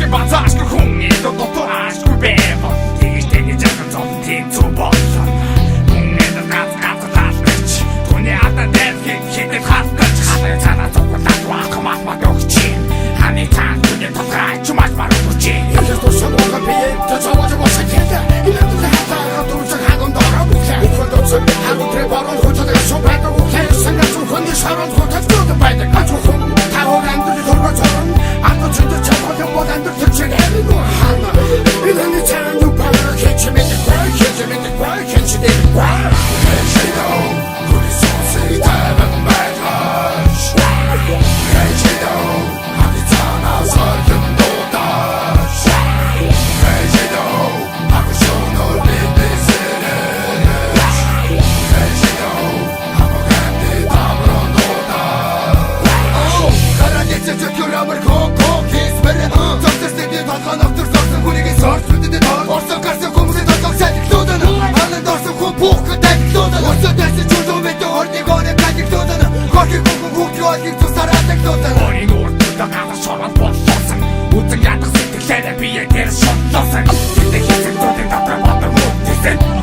Баташгүй хүн идо дотоашгүй бэвэ тэгж тэгж зам тийм цубол хүн эдэ газ таалж түүний ата дээр хит хатаж хатаа цана цогтолт вахмат магочи хани таан түүний тотрай чумаш марууч яс то шамога бие тацаваж босакета инэд хатаа хатууч хагон дороо бүхэ ухадоц хагон требарон хочод шопэта бүхэ сангас хүний шарон хочод төд байдаг ачхон тааван дэд дөргөж орон ато чөд чапаг бодан дэд чөд Орийн үрдээ гадар шорон болсон үзэн ядах сэтгэлээрээ бие дээр шотлоосон. Тэд хийсэн зүйлийг дотроо бодор мөн